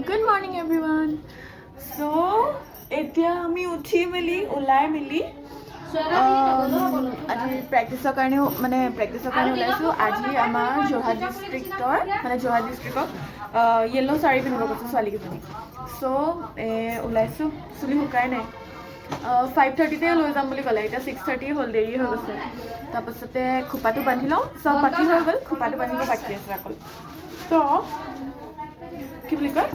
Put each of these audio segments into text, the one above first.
Good morning everyone. So এতিয়া আমি উঠি মেলি ওলাই মেলি আজি প্ৰেক্টিছৰ কাৰণে ওলাইছোঁ. আজি আমাৰ যোৰহাট ডিষ্ট্ৰিক্টত য়েল্ল' শাৰী পিন্ধিব কৈছে ছোৱালীকেইজনী. চ' ওলাইছোঁ. চুলি শুকাই নাই. 5:30তে লৈ যাম বুলি ক'লে. এতিয়া 6:30 হ'ল, দেৰি হৈ গৈছে. তাৰপাছতে খোপাটো বান্ধি লওঁ. চব বাকী হৈ গ'ল, খোপাটো বান্ধিব বাকী আছে অকল. ত' কি বুলি কয়,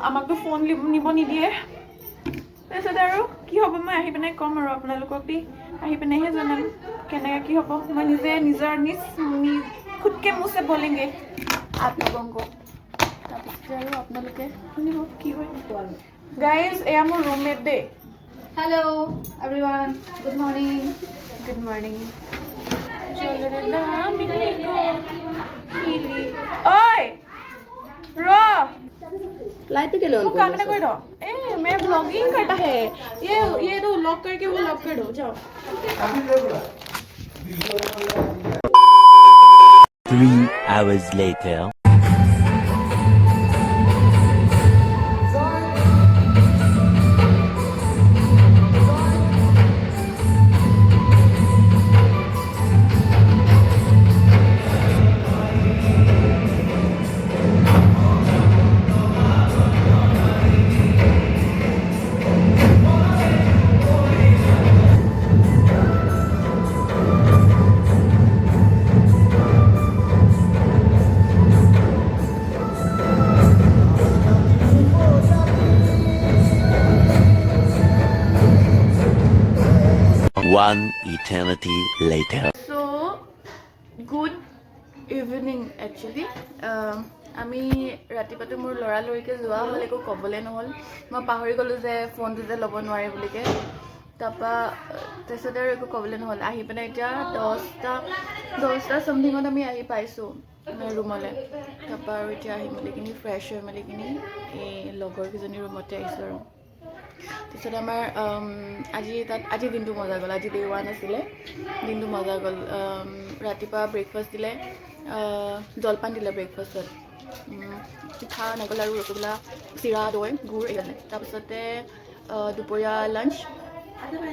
আমাকতো ফোন নিব নিদিয়ে. তাৰপিছতে আৰু কি হ'ব মই আহি পিনে ক'ম আৰু আপোনালোকক আহি পিনেহে জনাম কেনেকৈ কি হ'ব. মই নিজ খুদকে মুছে বলেংগে আপোনালোকক. তাৰপিছতে আৰু আপোনালোকে শুনিব কি হয়. গাইজ, এয়া মোৰ ৰুমমেট দেই. Hello everyone, good morning. Good morning. Oi! रो लाइट के लिए वो काम ना कोई दो. मैं ब्लॉगिंग करता है. ये तो लॉक करके वो लॉक कर दो. जाओ. 3 hours later. One eternity later. So good evening actually. আমি ৰাতিপুৱাটো মোৰ লৰালৰিকৈ যোৱা হ'ল, একো ক'বলৈ নহ'ল. মই পাহৰি গ'লোঁ যে ফোনটো যে ল'ব নোৱাৰে বুলিকৈ. তাৰপিছতে আৰু একো ক'বলৈ নহ'ল. আহি পিনে এতিয়া 10টা চামথিঙত আমি আহি পাইছোঁ ৰুমলৈ. তাৰপৰা আৰু এতিয়া আহি মেলি কিনি ফ্ৰেছ হৈ মেলি কিনি এই লগৰকেইজনীৰ ৰুমতে আহিছোঁ আৰু. তাৰপিছত আমাৰ আজি দিনটো মজা গ'ল. আজি ডে 1 আছিলে. দিনটো মজা গ'ল. ৰাতিপুৱা ব্ৰেকফাষ্ট দিলে, জলপান দিলে ব্ৰেকফাষ্টত. পিঠা, নাৰিকল লাৰু, ৰসগোল্লা, চিৰা, দৈ, গুড় এইবিলাক. তাৰপিছতে দুপৰীয়া লাঞ্চ.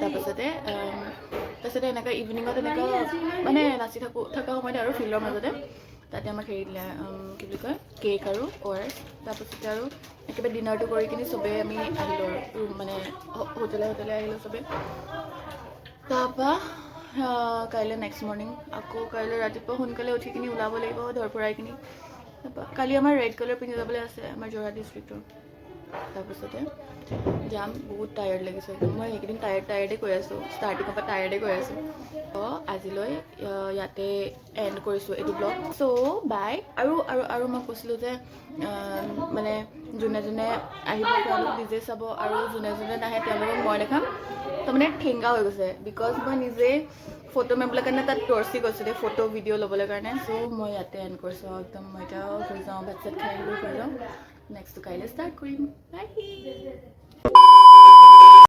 তাৰপিছতে এনেকৈ ইভিনিঙত এনেকৈ মানে নাচি থকা সময়তে আৰু ফিল্ডৰ মাজতে তাতে আমাক হেৰি দিলে, কি বুলি কয়, কেক আৰু ORS. তাৰপিছতে আৰু একেবাৰে ডিনাৰটো কৰি কিনি চবেই আমি আহিলোঁ আৰু মানে হোটেলে আহিলোঁ চবেই. তাৰপৰা কাইলৈ নেক্সট মৰ্ণিং আকৌ কাইলৈ ৰাতিপুৱা সোনকালে উঠি কিনি ওলাব লাগিব ধৰপৰাই কিনি. তাৰপৰা কালি আমাৰ ৰেড কালাৰ পিন্ধি যাবলৈ আছে আমাৰ যোৰহাট ডিষ্ট্ৰিক্টৰ. তাৰপিছতে যাম. বহুত টায়াৰ্ড লাগিছে একদম. মই সেইকেইদিন টায়াৰ্ডে কৈ আছোঁ, ষ্টাৰ্টিঙৰ পৰা টায়াৰ্ডে কৈ আছোঁ. আজিলৈ ইয়াতে এণ্ড কৰিছোঁ এইটো ব্লগ. চ' বাই. আৰু মই কৈছিলোঁ যে মানে যোনে আহিব তেওঁলোক নিজে চাব, আৰু যোনে নাহে তেওঁলোকক মই দেখাম. তাৰমানে ঠেংগা হৈ গৈছে, বিকজ মই নিজে ফটো মাৰিবলৈ কাৰণে তাত দৰ্চি গৈছোঁ দেই, ফটো ভিডিঅ' ল'বলৈ কাৰণে. চ' মই ইয়াতে এণ্ড কৰিছোঁ একদম. মই এতিয়া শুই যাওঁ, ভাত চাত খাই আহিলোঁ, শুই যাওঁ. নেক্সটটো কাইলৈ ষ্টাৰ্ট কৰিম. বাই.